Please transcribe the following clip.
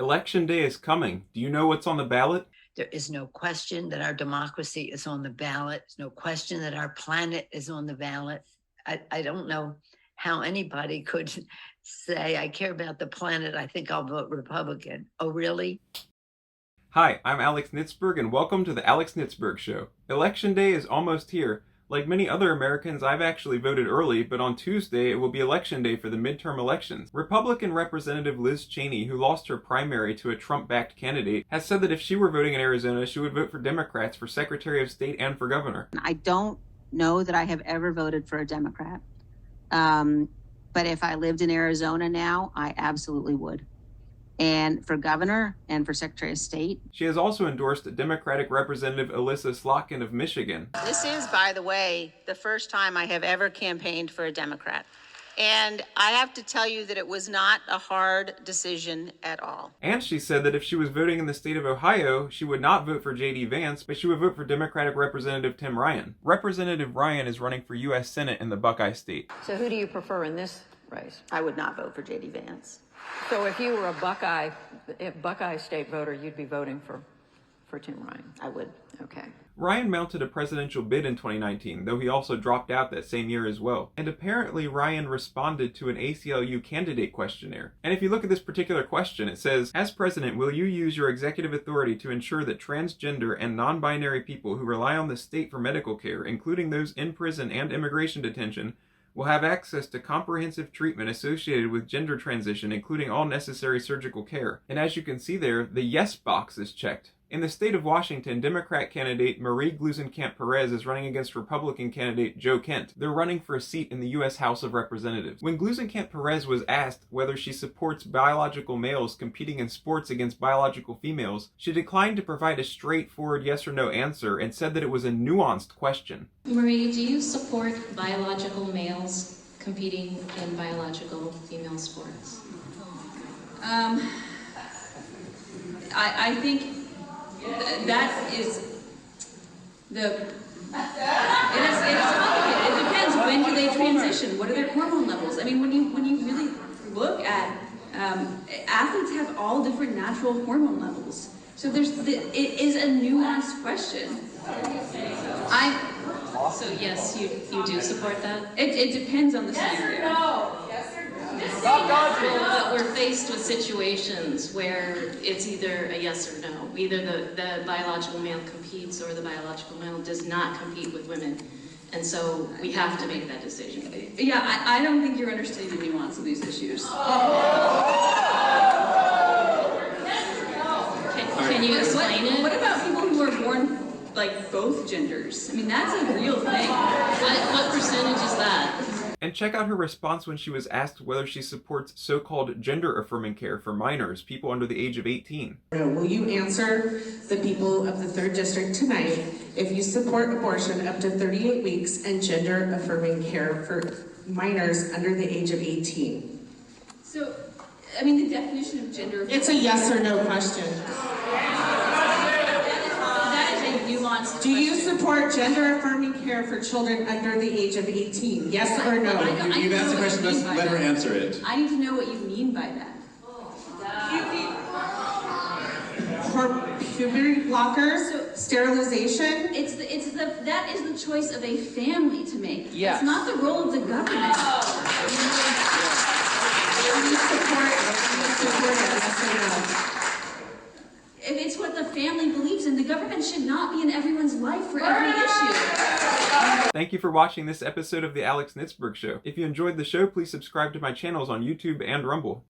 Election day is coming. Do you know what's on the ballot? There is no question that our democracy is on the ballot. There's no question that our planet is on the ballot. I don't know how anybody could say, I care about the planet, I think I'll vote Republican. Oh, really? Hi, I'm Alex Nitzberg, and welcome to the Alex Nitzberg Show. Election day is almost here. Like many other Americans, I've actually voted early, but on Tuesday it will be election day for the midterm elections. Republican Representative Liz Cheney, who lost her primary to a Trump-backed candidate, has said that if she were voting in Arizona, she would vote for Democrats for Secretary of State and for governor. I don't know that I have ever voted for a Democrat. But if I lived in Arizona now, I absolutely would. And for governor and for Secretary of State. She has also endorsed Democratic Representative Alyssa Slotkin of Michigan. This is, by the way, the first time I have ever campaigned for a Democrat. And I have to tell you that it was not a hard decision at all. And she said that if she was voting in the state of Ohio, she would not vote for J.D. Vance, but she would vote for Democratic Representative Tim Ryan. Representative Ryan is running for U.S. Senate in the Buckeye State. So who do you prefer in this race? I would not vote for J.D. Vance. So if you were a Buckeye State voter, you'd be voting for Tim Ryan? I would. Okay. Ryan mounted a presidential bid in 2019, though he also dropped out that same year as well. And apparently Ryan responded to an ACLU candidate questionnaire. And if you look at this particular question, it says, as president, will you use your executive authority to ensure that transgender and non-binary people who rely on the state for medical care, including those in prison and immigration detention, will have access to comprehensive treatment associated with gender transition, including all necessary surgical care? And as you can see there, the yes box is checked. In the state of Washington, Democrat candidate Marie Gluesenkamp-Perez is running against Republican candidate Joe Kent. They're running for a seat in the U.S. House of Representatives. When Gluesenkamp-Perez was asked whether she supports biological males competing in sports against biological females, she declined to provide a straightforward yes or no answer and said that it was a nuanced question. Marie, do you support biological males competing in biological female sports? I think that is it's complicated. It depends. When do they transition? What are their hormone levels? I mean, when you really look at athletes have all different natural hormone levels. So it is a nuanced question. So yes, you do support that? It depends on the scenario. But we're faced with situations where it's either a yes or no. Either the biological male competes or the biological male does not compete with women. And so we have to make that decision. Yeah, I don't think you're understanding the nuance of these issues. Can you explain it? What about people who are born like both genders? I mean, that's a real thing. What percentage is that? And check out her response when she was asked whether she supports so-called gender-affirming care for minors, people under the age of 18. Will you answer the people of the 3rd District tonight if you support abortion up to 38 weeks and gender-affirming care for minors under the age of 18? So, I mean, the definition of gender... It's a yes or no question. Do you support gender-affirming care for children under the age of 18? Yes or no? You've asked the question, let's let her answer it. I need to know what you mean by that. Puberty blockers, sterilization. That is the choice of a family to make. Yes. It's not the role of the government. Do you support it? Yes or no? If it's what the family believes in, the government should not be in everyone's life for every issue. Thank you for watching this episode of the Alex Nitzberg Show. If you enjoyed the show, please subscribe to my channels on YouTube and Rumble.